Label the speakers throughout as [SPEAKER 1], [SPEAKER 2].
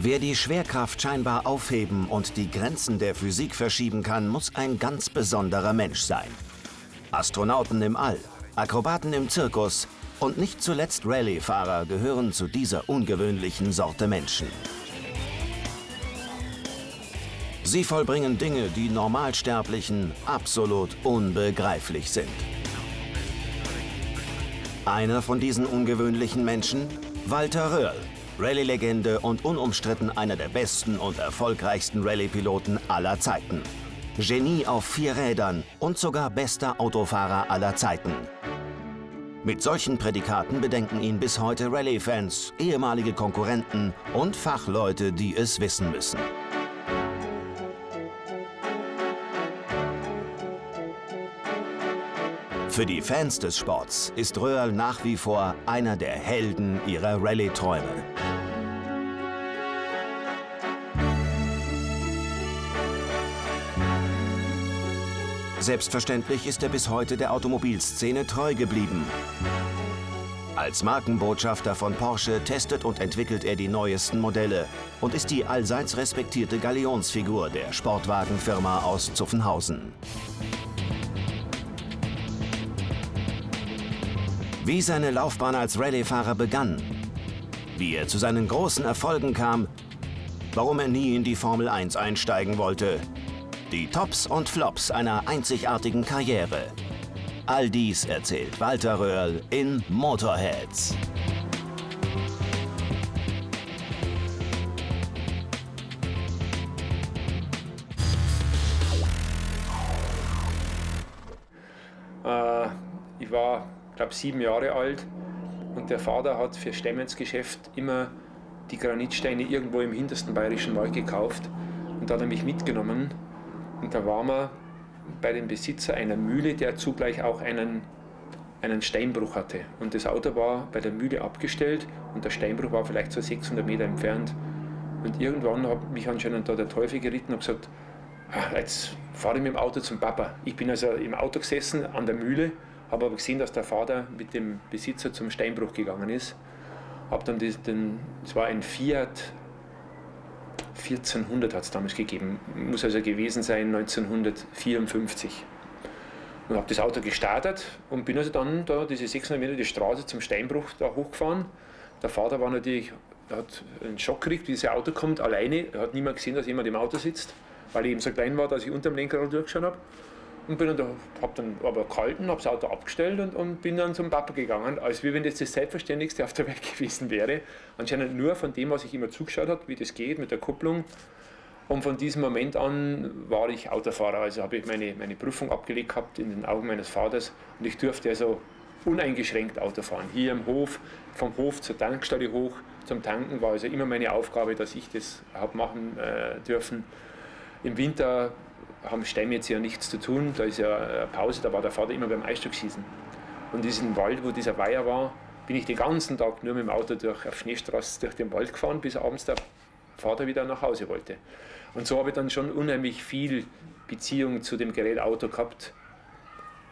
[SPEAKER 1] Wer die Schwerkraft scheinbar aufheben und die Grenzen der Physik verschieben kann, muss ein ganz besonderer Mensch sein. Astronauten im All, Akrobaten im Zirkus und nicht zuletzt Rallye-Fahrer gehören zu dieser ungewöhnlichen Sorte Menschen. Sie vollbringen Dinge, die Normalsterblichen absolut unbegreiflich sind. Einer von diesen ungewöhnlichen Menschen? Walter Röhrl, Rallye-Legende und unumstritten einer der besten und erfolgreichsten Rallye-Piloten aller Zeiten. Genie auf 4 Rädern und sogar bester Autofahrer aller Zeiten. Mit solchen Prädikaten bedenken ihn bis heute Rallye-Fans, ehemalige Konkurrenten und Fachleute, die es wissen müssen. Für die Fans des Sports ist Röhrl nach wie vor einer der Helden ihrer Rallye-Träume. Selbstverständlich ist er bis heute der Automobilszene treu geblieben. Als Markenbotschafter von Porsche testet und entwickelt er die neuesten Modelle und ist die allseits respektierte Galionsfigur der Sportwagenfirma aus Zuffenhausen. Wie seine Laufbahn als Rallye-Fahrer begann, wie er zu seinen großen Erfolgen kam, warum er nie in die Formel 1 einsteigen wollte, die Tops und Flops einer einzigartigen Karriere. All dies erzählt Walter Röhrl in Motorheads.
[SPEAKER 2] Ich war, glaube 7 Jahre alt und der Vater hat für Stemmensgeschäft immer die Granitsteine irgendwo im hintersten bayerischen Wald gekauft und da hat er mich mitgenommen und da waren wir bei dem Besitzer einer Mühle, der zugleich auch einen Steinbruch hatte und das Auto war bei der Mühle abgestellt und der Steinbruch war vielleicht so 600 Meter entfernt und irgendwann hat mich anscheinend da der Teufel geritten und gesagt, jetzt fahre ich mit dem Auto zum Papa. Ich bin also im Auto gesessen an der Mühle, habe aber gesehen, dass der Vater mit dem Besitzer zum Steinbruch gegangen ist. Habe dann das war ein Fiat 1400 hat es damals gegeben, muss also gewesen sein 1954. Und habe das Auto gestartet und bin also dann da diese 600 Meter die Straße zum Steinbruch da hochgefahren. Der Vater war natürlich, hat einen Schock gekriegt, wie das Auto kommt, alleine. Er hat niemand gesehen, dass jemand im Auto sitzt, weil ich eben so klein war, dass ich unter dem Lenkrad durchgeschaut habe. Und bin dann habe dann aber gehalten, habe das Auto abgestellt und bin dann zum Papa gegangen, als wenn das das Selbstverständlichste auf der Welt gewesen wäre. Anscheinend nur von dem, was ich immer zugeschaut habe, wie das geht mit der Kupplung. Und von diesem Moment an war ich Autofahrer. Also habe ich meine Prüfung abgelegt gehabt in den Augen meines Vaters und ich durfte also uneingeschränkt Auto fahren. Hier im Hof, vom Hof zur Tankstelle hoch zum Tanken war also immer meine Aufgabe, dass ich das habe machen dürfen. Im Winter haben Stämme jetzt ja nichts zu tun, da ist ja Pause, da war der Vater immer beim Eisstockschießen. Und in diesem Wald, wo dieser Weiher war, bin ich den ganzen Tag nur mit dem Auto auf Schneestraße durch den Wald gefahren, bis abends der Vater wieder nach Hause wollte. Und so habe ich dann schon unheimlich viel Beziehung zu dem Gerät Auto gehabt,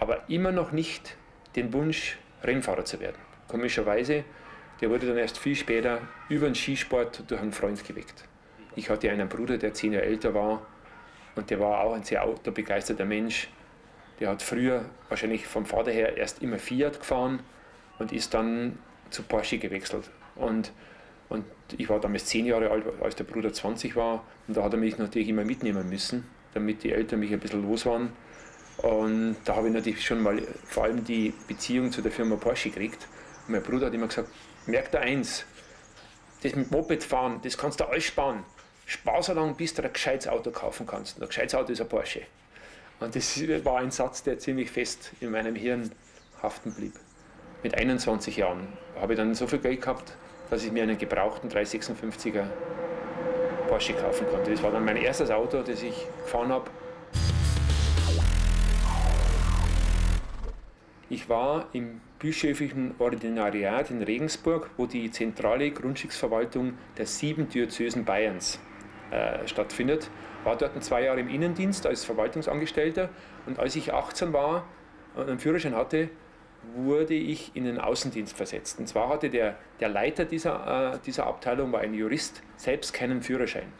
[SPEAKER 2] aber immer noch nicht den Wunsch, Rennfahrer zu werden. Komischerweise, der wurde dann erst viel später über den Skisport durch einen Freund geweckt. Ich hatte einen Bruder, der 10 Jahre älter war, und der war auch ein sehr autobegeisterter Mensch. Der hat früher wahrscheinlich vom Vater her erst immer Fiat gefahren und ist dann zu Porsche gewechselt. Und ich war damals 10 Jahre alt, als der Bruder 20 war. Und da hat er mich natürlich immer mitnehmen müssen, damit die Eltern mich ein bisschen los waren. Und da habe ich natürlich schon mal vor allem die Beziehung zu der Firma Porsche gekriegt. Und mein Bruder hat immer gesagt, merk dir eins, das mit Moped fahren, das kannst du alles sparen. Spar so lange, bis du ein gescheites Auto kaufen kannst. Und ein gescheites Auto ist ein Porsche. Und das war ein Satz, der ziemlich fest in meinem Hirn haften blieb. Mit 21 Jahren habe ich dann so viel Geld gehabt, dass ich mir einen gebrauchten 356er Porsche kaufen konnte. Das war dann mein erstes Auto, das ich gefahren habe. Ich war im bischöflichen Ordinariat in Regensburg, wo die zentrale Grundstücksverwaltung der 7 Diözesen Bayerns stattfindet. War dort 2 Jahre im Innendienst als Verwaltungsangestellter und als ich 18 war und einen Führerschein hatte, wurde ich in den Außendienst versetzt. Und zwar hatte der Leiter dieser Abteilung, war ein Jurist, selbst keinen Führerschein.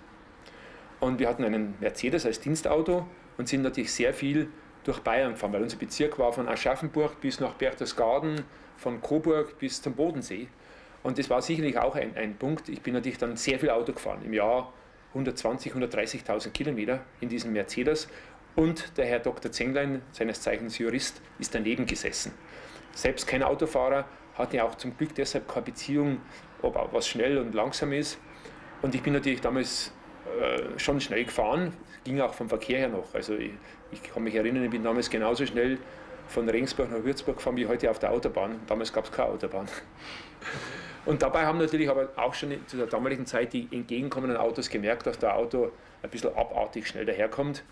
[SPEAKER 2] Und wir hatten einen Mercedes als Dienstauto und sind natürlich sehr viel durch Bayern gefahren, weil unser Bezirk war von Aschaffenburg bis nach Berchtesgaden, von Coburg bis zum Bodensee. Und das war sicherlich auch ein Punkt. Ich bin natürlich dann sehr viel Auto gefahren, im Jahr 120.000, 130.000 Kilometer in diesem Mercedes. Und der Herr Dr. Zenglein, seines Zeichens Jurist, ist daneben gesessen. Selbst kein Autofahrer, hatte auch zum Glück deshalb keine Beziehung, ob auch was schnell und langsam ist. Und ich bin natürlich damals schon schnell gefahren, ging auch vom Verkehr her noch. Also ich kann mich erinnern, ich bin damals genauso schnell von Regensburg nach Würzburg gefahren wie heute auf der Autobahn. Damals gab es keine Autobahn. Und dabei haben natürlich aber auch schon zu der damaligen Zeit die entgegenkommenden Autos gemerkt, dass der Auto ein bisschen abartig schnell daherkommt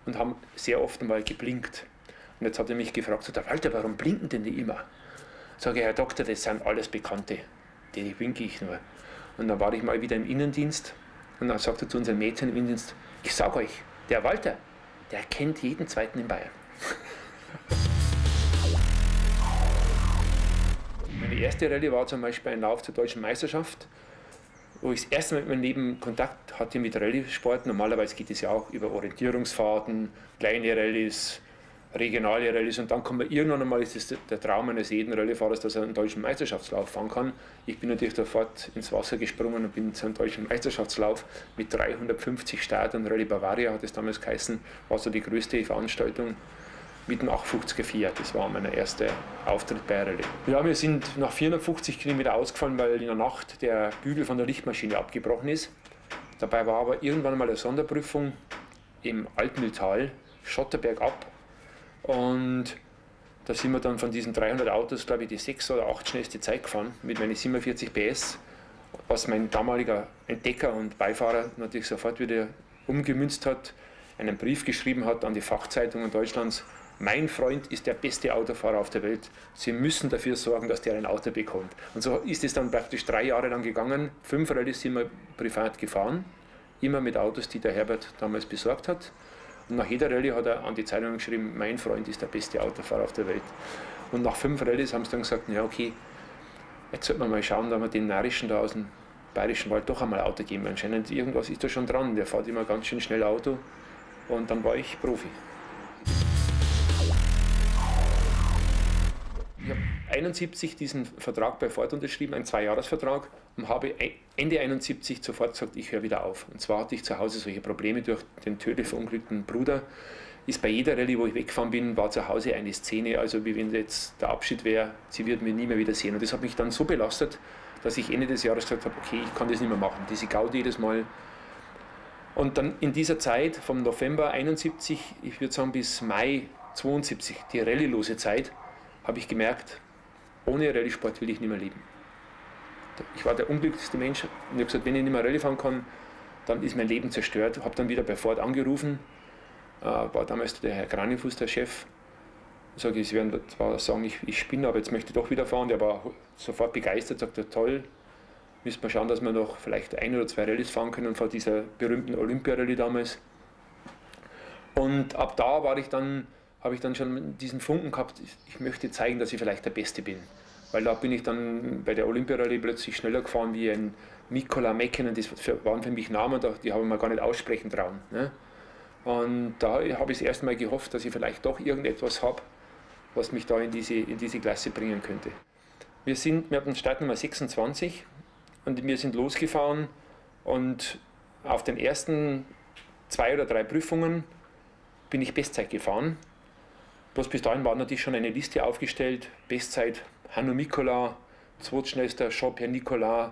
[SPEAKER 2] und haben sehr oft mal geblinkt. Und jetzt hat er mich gefragt, sagt, Walter, warum blinken denn die immer? Sage ich, Herr Doktor, das sind alles Bekannte, die winke ich nur. Und dann war ich mal wieder im Innendienst und dann sagte er zu unseren Mädchen im Innendienst, ich sage euch, der Walter, der kennt jeden Zweiten in Bayern. Meine erste Rallye war zum Beispiel ein Lauf zur Deutschen Meisterschaft, wo ich das erste Mal in meinem Leben Kontakt hatte mit Rallye-Sport. Normalerweise geht es ja auch über Orientierungsfahrten, kleine Rallyes, regionale Rallyes und dann kommt man irgendwann einmal, ist es der Traum eines jeden Rallye-Fahrers, dass er einen deutschen Meisterschaftslauf fahren kann. Ich bin natürlich sofort ins Wasser gesprungen und bin zu einem deutschen Meisterschaftslauf mit 350 Startern. Rallye Bavaria hat es damals geheißen, war so die größte Veranstaltung mit dem 850er Fiat. Das war mein erster Auftritt bei Rallye. Ja, wir sind nach 450 Kilometer ausgefallen, weil in der Nacht der Bügel von der Lichtmaschine abgebrochen ist. Dabei war aber irgendwann mal eine Sonderprüfung im Altmühltal, Schotterberg ab. Und da sind wir dann von diesen 300 Autos, glaube ich, die 6 oder 8 schnellste Zeit gefahren, mit meinen 47 PS, was mein damaliger Entdecker und Beifahrer natürlich sofort wieder umgemünzt hat, einen Brief geschrieben hat an die Fachzeitungen Deutschlands, mein Freund ist der beste Autofahrer auf der Welt, Sie müssen dafür sorgen, dass der ein Auto bekommt. Und so ist es dann praktisch 3 Jahre lang gegangen, 5 Rallyes sind wir privat gefahren, immer mit Autos, die der Herbert damals besorgt hat. Und nach jeder Rallye hat er an die Zeitung geschrieben, mein Freund ist der beste Autofahrer auf der Welt. Und nach 5 Rallyes haben sie dann gesagt, ja okay, jetzt sollte man mal schauen, dass wir den Narischen da aus dem Bayerischen Wald doch einmal Auto geben. Anscheinend irgendwas ist da schon dran, der fährt immer ganz schön schnell Auto. Und dann war ich Profi. Ich habe 1971 diesen Vertrag bei Ford unterschrieben, einen 2-Jahres-Vertrag, und habe Ende 1971 sofort gesagt, ich höre wieder auf. Und zwar hatte ich zu Hause solche Probleme durch den tödlich verunglückten Bruder. Ist bei jeder Rallye, wo ich weggefahren bin, war zu Hause eine Szene, also wie wenn jetzt der Abschied wäre, sie wird mich nie mehr wieder sehen. Und das hat mich dann so belastet, dass ich Ende des Jahres gesagt habe, okay, ich kann das nicht mehr machen, diese Gaudi jedes Mal. Und dann in dieser Zeit, vom November 71, ich würde sagen bis Mai 72, die rallylose Zeit, habe ich gemerkt, ohne Rallye-Sport will ich nicht mehr leben. Ich war der unglücklichste Mensch und ich habe gesagt, wenn ich nicht mehr Rallye fahren kann, dann ist mein Leben zerstört. Ich habe dann wieder bei Ford angerufen, war damals der Herr Granifuß der Chef. Ich sage, Sie werden zwar sagen, ich spinne, aber jetzt möchte ich doch wieder fahren. Der war sofort begeistert, sagte, toll, müssen wir schauen, dass wir noch vielleicht 1 oder 2 Rallyes fahren können von dieser berühmten Olympia-Rallye damals. Und ab da habe ich dann schon diesen Funken gehabt, ich möchte zeigen, dass ich vielleicht der Beste bin. Weil da bin ich dann bei der Olympia-Rallye plötzlich schneller gefahren wie ein Mikola Mäkkinen, das waren für mich Namen, die habe ich mir gar nicht aussprechen trauen. Ne? Und da habe ich das erste Mal gehofft, dass ich vielleicht doch irgendetwas habe, was mich da in diese Klasse bringen könnte. Wir hatten Startnummer 26 und wir sind losgefahren und auf den ersten 2 oder 3 Prüfungen bin ich Bestzeit gefahren. Bloß bis dahin war natürlich schon eine Liste aufgestellt, Bestzeit Hanno Mikola, zweitschnellster Jean-Pierre Nicolas,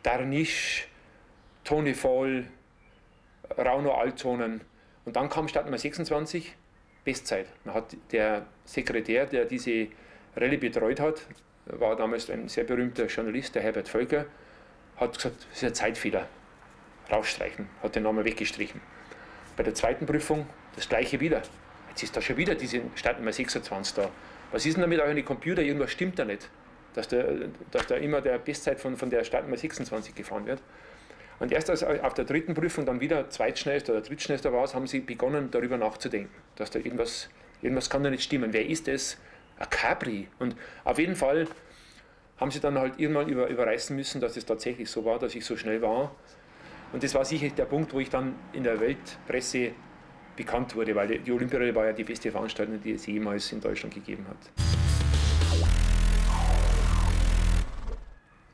[SPEAKER 2] Darniche, Tony Fall, Rauno Altonen. Und dann kam Startnummer 26, Bestzeit. Dann hat der Sekretär, der diese Rallye betreut hat, war damals ein sehr berühmter Journalist, der Herbert Völker, hat gesagt, das ist ein Zeitfehler, rausstreichen, hat den Namen weggestrichen. Bei der zweiten Prüfung das gleiche wieder. Jetzt ist da schon wieder diese Startnummer 26 da. Was ist denn damit euren Computer? Irgendwas stimmt da nicht, dass da immer der Bestzeit von der Startnummer 26 gefahren wird. Und erst als auf der dritten Prüfung dann wieder zweitschnellster oder drittschnellster war, haben sie begonnen, darüber nachzudenken, dass da irgendwas kann da nicht stimmen. Wer ist es? ein Capri. Und auf jeden Fall haben sie dann halt irgendwann überreißen müssen, dass es tatsächlich so war, dass ich so schnell war. Und das war sicher der Punkt, wo ich dann in der Weltpresse bekannt wurde, weil die Olympiarallye war ja die beste Veranstaltung, die es jemals in Deutschland gegeben hat.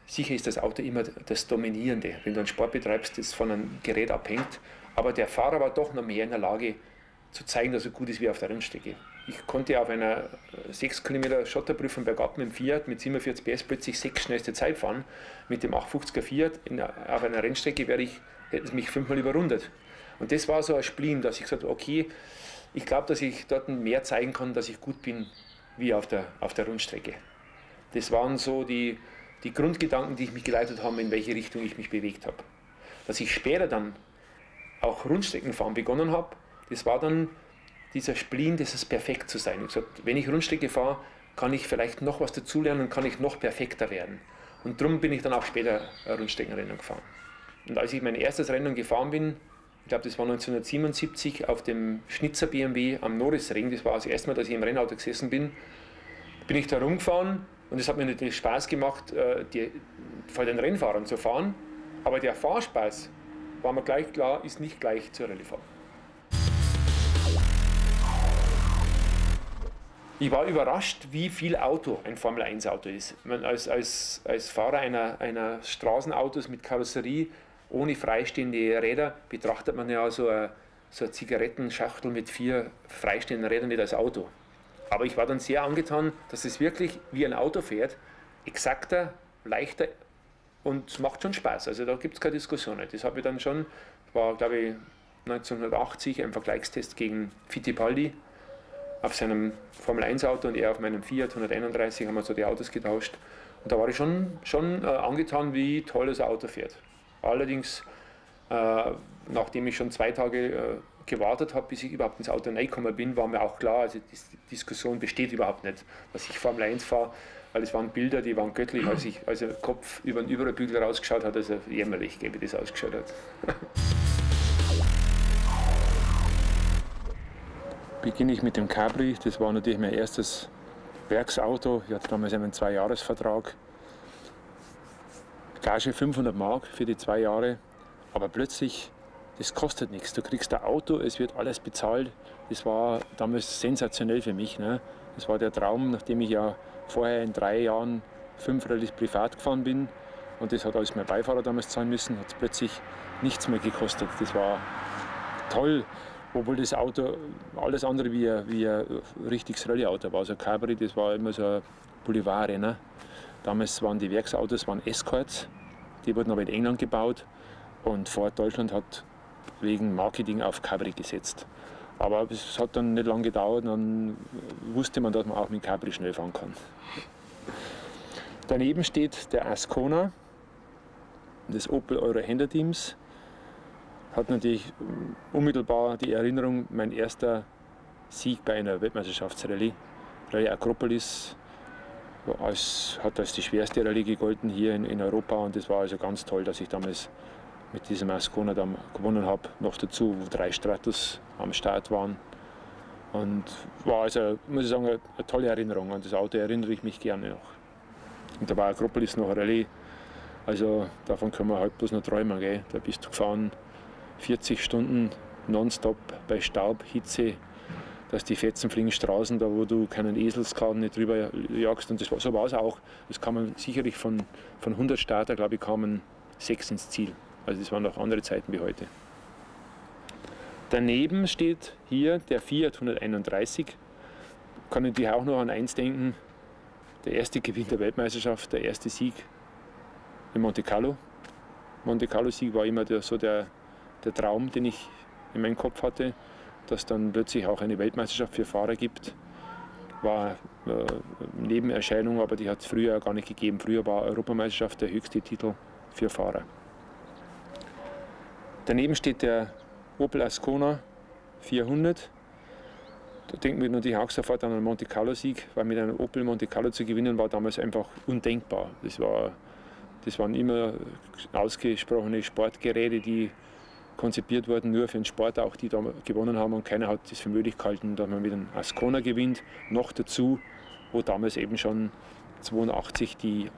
[SPEAKER 2] Sicher ist das Auto immer das Dominierende, wenn du einen Sport betreibst, das von einem Gerät abhängt. Aber der Fahrer war doch noch mehr in der Lage zu zeigen, dass er gut ist wie auf der Rennstrecke. Ich konnte auf einer 6 Kilometer Schotterprüfung bergab mit dem Fiat mit 47 PS plötzlich 6 schnellste Zeit fahren. Mit dem 850er Fiat auf einer Rennstrecke hätte es mich 5-mal überrundet. Und das war so ein Spleen, dass ich gesagt habe, okay, ich glaube, dass ich dort mehr zeigen kann, dass ich gut bin wie auf der Rundstrecke. Das waren so die Grundgedanken, die mich geleitet haben, in welche Richtung ich mich bewegt habe. Dass ich später dann auch Rundstreckenfahren begonnen habe, das war dann dieser Spleen, das ist perfekt zu sein. Ich habe gesagt, wenn ich Rundstrecke fahre, kann ich vielleicht noch was dazulernen und kann ich noch perfekter werden. Und darum bin ich dann auch später Rundstreckenrennen gefahren. Und als ich mein erstes Rennen gefahren bin, ich glaube, das war 1977 auf dem Schnitzer BMW am Norrisring, das war das erste Mal, dass ich im Rennauto gesessen bin, bin ich da rumgefahren und es hat mir natürlich Spaß gemacht, vor den Rennfahrern zu fahren, aber der Fahrspaß, war mir gleich klar, ist nicht gleich zur Rallye-Fahren. Ich war überrascht, wie viel Auto ein Formel-1-Auto ist. Als Fahrer einer Straßenautos mit Karosserie ohne freistehende Räder betrachtet man ja so eine Zigarettenschachtel mit 4 freistehenden Rädern nicht als Auto. Aber ich war dann sehr angetan, dass es wirklich wie ein Auto fährt, exakter, leichter und macht schon Spaß. Also da gibt es keine Diskussion. Das habe ich dann schon, war glaube ich 1980 ein Vergleichstest gegen Fittipaldi auf seinem Formel-1-Auto und er auf meinem Fiat 131, haben wir so die Autos getauscht. Und da war ich schon angetan, wie toll das Auto fährt. Allerdings, nachdem ich schon 2 Tage gewartet habe, bis ich überhaupt ins Auto reingekommen bin, war mir auch klar, also die Diskussion besteht überhaupt nicht, dass ich Formel 1 fahre, weil es waren Bilder, die waren göttlich, als der Kopf über den Überrollbügel rausgeschaut hat, also jämmerlich, wie das ausgeschaut hat. Beginne ich mit dem Capri, das war natürlich mein erstes Werksauto, ich hatte damals einen 2-Jahres-Vertrag. Gage 500 Mark für die 2 Jahre, aber plötzlich, das kostet nichts. Du kriegst ein Auto, es wird alles bezahlt. Das war damals sensationell für mich. Ne? Das war der Traum, nachdem ich ja vorher in 3 Jahren 5 Rallyes privat gefahren bin. Und das hat alles mein Beifahrer damals zahlen müssen, hat es plötzlich nichts mehr gekostet. Das war toll, obwohl das Auto alles andere wie ein richtiges Rallye-Auto war. Also Capri, das war immer so ein Boulevardrenner. Damals waren die Werksautos Escorts, die wurden aber in England gebaut und Ford Deutschland hat wegen Marketing auf Capri gesetzt. Aber es hat dann nicht lange gedauert, dann wusste man, dass man auch mit Capri schnell fahren kann. Daneben steht der Ascona, das Opel Euro Händler Teams. Hat natürlich unmittelbar die Erinnerung, mein erster Sieg bei einer Weltmeisterschaftsrallye, Rallye Akropolis. Hat als die schwerste Rallye gegolten hier in Europa und das war also ganz toll, dass ich damals mit diesem Ascona dann gewonnen habe. Noch dazu, wo 3 Stratos am Start waren. Und war also, muss ich sagen, eine tolle Erinnerung. An das Auto erinnere ich mich gerne noch. Und da war Akropolis noch eine Rallye. Also davon können wir halt bloß noch träumen. Gell? Da bist du gefahren 40 Stunden nonstop bei Staub, Hitze, dass die Fetzen fliegen Straßen, da wo du keinen Eselskarren nicht drüber jagst. Und so war es auch. Das kann man sicherlich von 100 Starter, glaube ich, kamen 6 ins Ziel. Also das waren noch andere Zeiten wie heute. Daneben steht hier der Fiat 131. Kann natürlich auch noch an eins denken. Der erste Gewinn der Weltmeisterschaft, der erste Sieg in Monte Carlo. Monte Carlo-Sieg war immer der Traum, den ich in meinem Kopf hatte, dass dann plötzlich auch eine Weltmeisterschaft für Fahrer gibt. War eine Nebenerscheinung, aber die hat es früher gar nicht gegeben. Früher war Europameisterschaft der höchste Titel für Fahrer. Daneben steht der Opel Ascona 400. Da denken wir natürlich auch sofort an einen Monte Carlo-Sieg, weil mit einem Opel Monte Carlo zu gewinnen war damals einfach undenkbar. Das waren immer ausgesprochene Sportgeräte, die konzipiert wurden nur für den Sport, auch die da gewonnen haben, und keiner hat das für möglich gehalten, dass man mit einem Ascona gewinnt. Noch dazu wo damals eben schon 82 die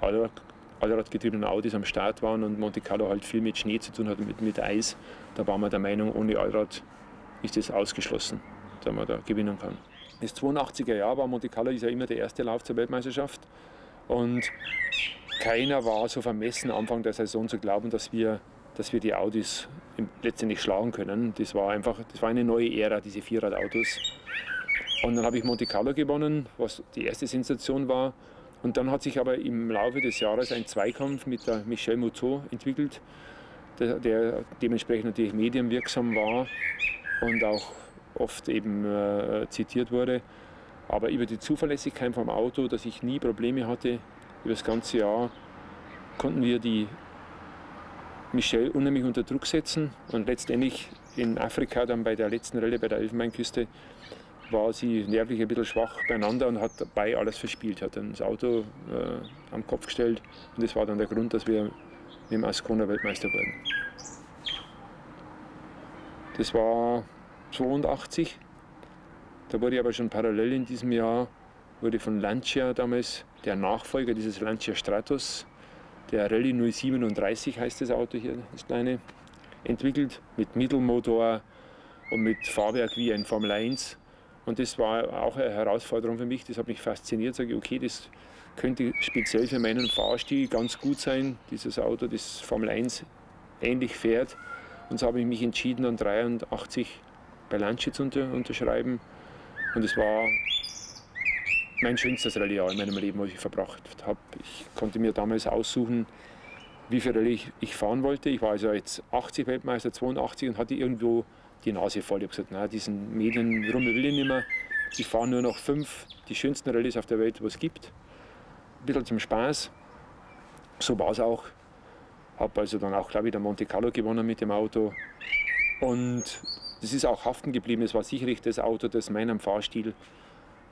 [SPEAKER 2] allradgetriebenen Audis am Start waren und Monte Carlo halt viel mit Schnee zu tun hat, mit Eis. Da waren wir der Meinung, ohne Allrad ist es ausgeschlossen, dass man da gewinnen kann. Das 82er Jahr war Monte Carlo ist ja immer der erste Lauf zur Weltmeisterschaft und keiner war so vermessen, Anfang der Saison zu glauben, dass wir die Audis letztendlich schlagen können. Das war eine neue Ära, diese Vierradautos. Und dann habe ich Monte Carlo gewonnen, was die erste Sensation war. Und dann hat sich aber im Laufe des Jahres ein Zweikampf mit der Michel Mouton entwickelt, der dementsprechend natürlich medienwirksam war und auch oft eben zitiert wurde. Aber über die Zuverlässigkeit vom Auto, dass ich nie Probleme hatte, über das ganze Jahr konnten wir die Michel unheimlich unter Druck setzen. Und letztendlich in Afrika, dann bei der letzten Rallye bei der Elfenbeinküste, war sie nervlich ein bisschen schwach beieinander und hat dabei alles verspielt. Hat dann das Auto am Kopf gestellt und das war dann der Grund, dass wir mit dem Ascona Weltmeister wurden. Das war 82. Da wurde aber schon parallel in diesem Jahr wurde von Lancia damals der Nachfolger dieses Lancia Stratos, der Rallye 037 heißt das Auto hier, das kleine, entwickelt mit Mittelmotor und mit Fahrwerk wie ein Formel 1. Und das war auch eine Herausforderung für mich, das hat mich fasziniert. Sage ich, okay, das könnte speziell für meinen Fahrstil ganz gut sein, dieses Auto, das Formel 1 ähnlich fährt. Und so habe ich mich entschieden, dann 83 bei Lancia zu unterschreiben. Und es war mein schönstes Rallye-Jahr in meinem Leben, was ich verbracht habe. Ich konnte mir damals aussuchen, wie viel Rallye ich fahren wollte. Ich war also jetzt 80 Weltmeister, 82 und hatte irgendwo die Nase voll. Ich habe gesagt, nein, diesen Medienrummel will ich nicht mehr. Ich fahre nur noch 5, die schönsten Rallyes auf der Welt, was es gibt. Ein bisschen zum Spaß. So war es auch. Habe also dann auch, glaube ich, der Monte Carlo gewonnen mit dem Auto. Und das ist auch haften geblieben. Es war sicherlich das Auto, das meinem Fahrstil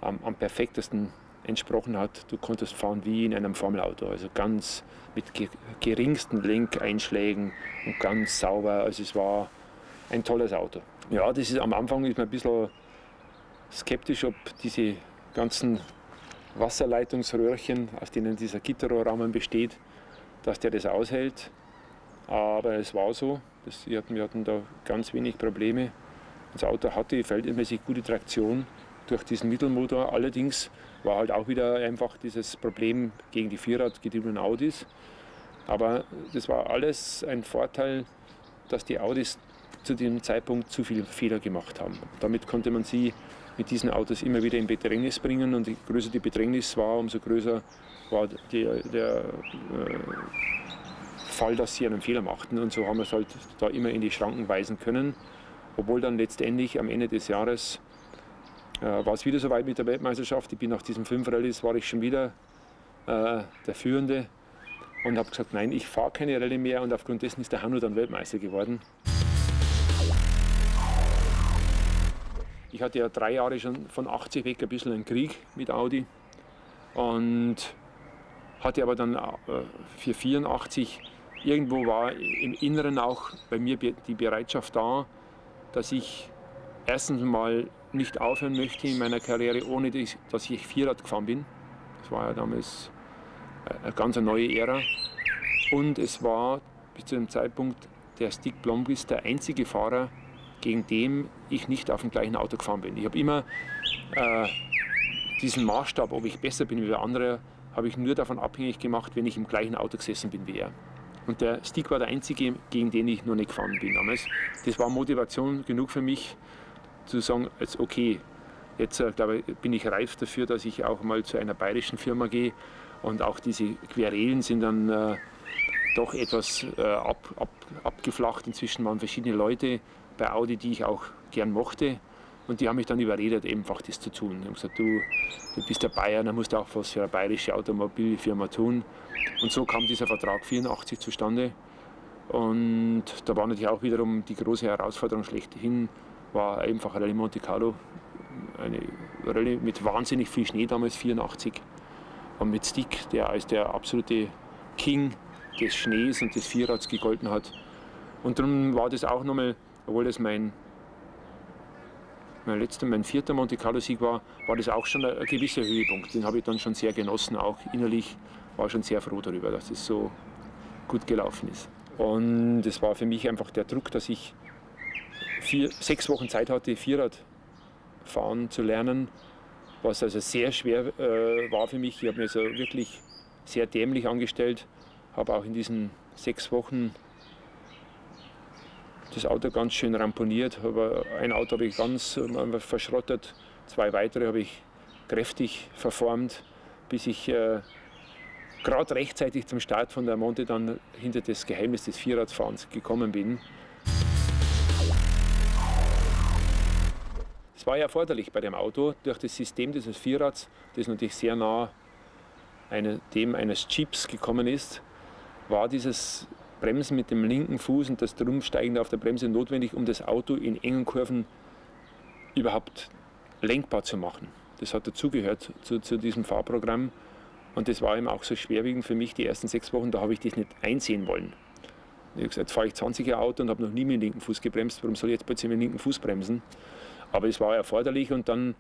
[SPEAKER 2] am perfektesten entsprochen hat. Du konntest fahren wie in einem Formelauto, also ganz mit geringsten Lenkeinschlägen und ganz sauber. Also es war ein tolles Auto. Ja, das ist am Anfang ist man ein bisschen skeptisch, ob diese ganzen Wasserleitungsröhrchen, aus denen dieser Gitterrohrrahmen besteht, dass der das aushält. Aber es war so. Wir hatten da ganz wenig Probleme. Das Auto hatte verhältnismäßig gute Traktion durch diesen Mittelmotor. Allerdings war halt auch wieder einfach dieses Problem gegen die vierradgetriebenen Audis. Aber das war alles ein Vorteil, dass die Audis zu dem Zeitpunkt zu viele Fehler gemacht haben. Damit konnte man sie mit diesen Autos immer wieder in Bedrängnis bringen. Und je größer die Bedrängnis war, umso größer war der Fall, dass sie einen Fehler machten. Und so haben wir es halt da immer in die Schranken weisen können. Obwohl dann letztendlich am Ende des Jahres war es wieder soweit mit der Weltmeisterschaft. Ich bin nach diesen 5 Rallyes war ich schon wieder der Führende und habe gesagt, nein, ich fahre keine Rallye mehr. Und aufgrund dessen ist der Hanno dann Weltmeister geworden. Ich hatte ja 3 Jahre schon von 80 weg ein bisschen einen Krieg mit Audi und hatte aber dann für 84 irgendwo war im Inneren auch bei mir die Bereitschaft da, dass ich erstens mal nicht aufhören möchte in meiner Karriere, ohne dass ich Vierrad gefahren bin. Das war ja damals eine ganz neue Ära. Und es war bis zu dem Zeitpunkt der Stig Blomqvist der einzige Fahrer, gegen den ich nicht auf dem gleichen Auto gefahren bin. Ich habe immer diesen Maßstab, ob ich besser bin wie der andere, habe ich nur davon abhängig gemacht, wenn ich im gleichen Auto gesessen bin wie er. Und der Stig war der einzige, gegen den ich noch nicht gefahren bin damals. Das war Motivation genug für mich, zu sagen, jetzt okay, jetzt glaube ich, bin ich reif dafür, dass ich auch mal zu einer bayerischen Firma gehe. Und auch diese Querelen sind dann doch etwas abgeflacht. Inzwischen waren verschiedene Leute bei Audi, die ich auch gern mochte. Und die haben mich dann überredet, einfach das zu tun. Die haben gesagt, du bist der Bayer, dann musst du auch was für eine bayerische Automobilfirma tun. Und so kam dieser Vertrag 84 zustande. Und da war natürlich auch wiederum die große Herausforderung schlechthin, war einfach Rallye Monte Carlo. Eine Rallye mit wahnsinnig viel Schnee damals, 84. Und mit Stig, der als der absolute King des Schnees und des Vierrads gegolten hat. Und darum war das auch nochmal, obwohl das mein mein vierter Monte Carlo-Sieg war das auch schon ein gewisser Höhepunkt. Den habe ich dann schon sehr genossen, auch innerlich. War schon sehr froh darüber, dass es so gut gelaufen ist. Und es war für mich einfach der Druck, dass ich 6 Wochen Zeit hatte, Vierrad fahren zu lernen, was also sehr schwer war für mich. Ich habe mir also wirklich sehr dämlich angestellt, habe auch in diesen 6 Wochen das Auto ganz schön ramponiert. Aber ein Auto habe ich ganz verschrottet, 2 weitere habe ich kräftig verformt, bis ich gerade rechtzeitig zum Start von der Monte dann hinter das Geheimnis des Vierradfahrens gekommen bin. Es war ja erforderlich bei dem Auto, durch das System dieses Vierrads, das natürlich sehr nah dem eines Jeeps gekommen ist, war dieses Bremsen mit dem linken Fuß und das Drumsteigende auf der Bremse notwendig, um das Auto in engen Kurven überhaupt lenkbar zu machen. Das hat dazugehört zu diesem Fahrprogramm. Und das war eben auch so schwerwiegend für mich, die ersten 6 Wochen, da habe ich das nicht einsehen wollen. Ich habe gesagt, jetzt fahre ich 20er Auto und habe noch nie mit dem linken Fuß gebremst, warum soll ich jetzt plötzlich mit dem linken Fuß bremsen? Aber es war erforderlich und dann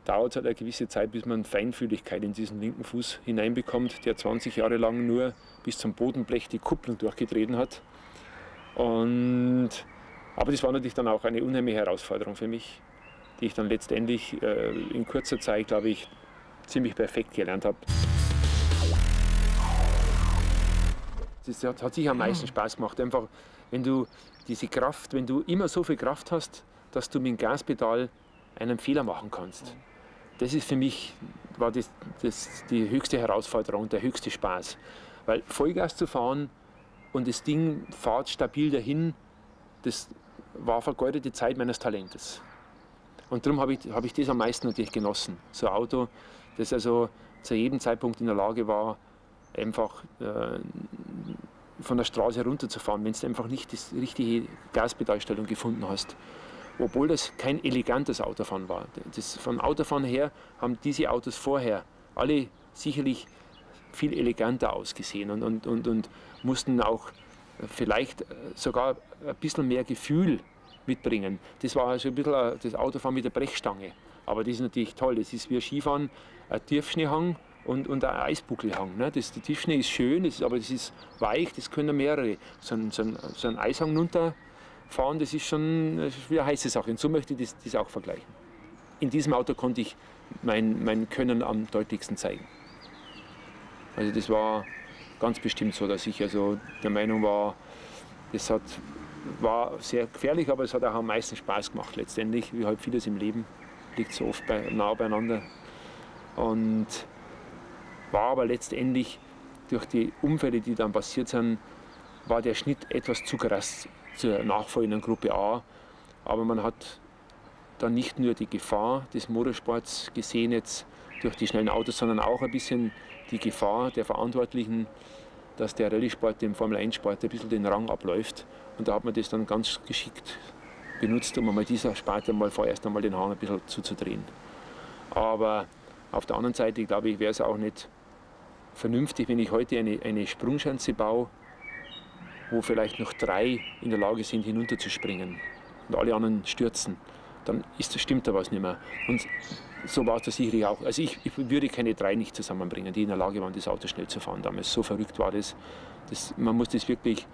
[SPEAKER 2] dauert es halt eine gewisse Zeit, bis man Feinfühligkeit in diesen linken Fuß hineinbekommt, der 20 Jahre lang nur bis zum Bodenblech die Kupplung durchgetreten hat. Aber das war natürlich dann auch eine unheimliche Herausforderung für mich, die ich dann letztendlich in kurzer Zeit, glaube ich, ziemlich perfekt gelernt habe. Das hat sicher am meisten Spaß gemacht. Einfach, wenn du wenn du immer so viel Kraft hast, dass du mit dem Gaspedal einen Fehler machen kannst. Das ist für mich die höchste Herausforderung, der höchste Spaß. Weil Vollgas zu fahren und das Ding fährt stabil dahin, das war vergeudete Zeit meines Talentes. Und darum habe ich das am meisten natürlich genossen. So ein Auto, das also zu jedem Zeitpunkt in der Lage war, einfach von der Straße runterzufahren, wenn du einfach nicht die richtige Gaspedalstellung gefunden hast. Obwohl das kein elegantes Autofahren war. Vom Autofahren her haben diese Autos vorher alle sicherlich viel eleganter ausgesehen und mussten auch vielleicht sogar ein bisschen mehr Gefühl mitbringen. Das war also ein bisschen das Autofahren mit der Brechstange. Aber das ist natürlich toll. Das ist wie Skifahren, ein Tiefschneehang und ein Eisbuckelhang. Ne? Der Tiefschnee ist schön, aber das ist weich, das können mehrere. So ein Eishang runterfahren, das ist schon wie eine heiße Sache. Und so möchte ich das auch vergleichen. In diesem Auto konnte ich mein Können am deutlichsten zeigen. Also das war ganz bestimmt so, dass ich also der Meinung war, war sehr gefährlich, aber es hat auch am meisten Spaß gemacht letztendlich, wie halt vieles im Leben, liegt so oft nah beieinander. Und war aber letztendlich durch die Unfälle, die dann passiert sind, war der Schnitt etwas zu krass zur nachfolgenden Gruppe A. Aber man hat dann nicht nur die Gefahr des Motorsports gesehen jetzt durch die schnellen Autos, sondern auch ein bisschen die Gefahr der Verantwortlichen, dass der Rallye-Sport dem Formel-1-Sport ein bisschen den Rang abläuft. Und da hat man das dann ganz geschickt benutzt, um einmal dieser Sparte vorerst einmal den Hahn ein bisschen zuzudrehen. Aber auf der anderen Seite, glaube ich, wäre es auch nicht vernünftig, wenn ich heute eine Sprungschanze baue, wo vielleicht noch 3 in der Lage sind, hinunterzuspringen und alle anderen stürzen. Dann stimmt da was nicht mehr. Und so war es da sicherlich auch. Also ich würde keine 3 nicht zusammenbringen, die in der Lage waren, das Auto schnell zu fahren damals. So verrückt war das. Man muss das wirklich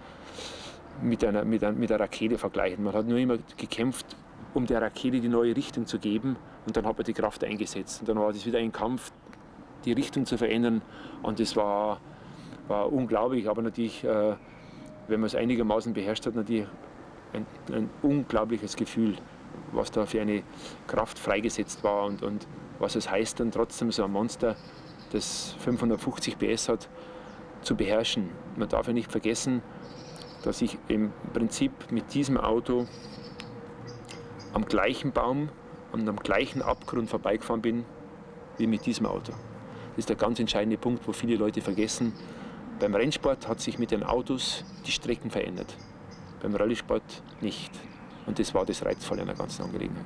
[SPEAKER 2] mit einer Rakete vergleichen. Man hat nur immer gekämpft, um der Rakete die neue Richtung zu geben, und dann hat man die Kraft eingesetzt. Und dann war das wieder ein Kampf, die Richtung zu verändern, und das war unglaublich, aber natürlich, wenn man es einigermaßen beherrscht hat, natürlich ein unglaubliches Gefühl, was da für eine Kraft freigesetzt war und was es heißt, dann trotzdem so ein Monster, das 550 PS hat, zu beherrschen. Man darf ja nicht vergessen, dass ich im Prinzip mit diesem Auto am gleichen Baum und am gleichen Abgrund vorbeigefahren bin wie mit diesem Auto. Das ist der ganz entscheidende Punkt, wo viele Leute vergessen. Beim Rennsport hat sich mit den Autos die Strecken verändert, beim Rallye-Sport nicht. Und das war das Reizvolle an der ganzen Angelegenheit.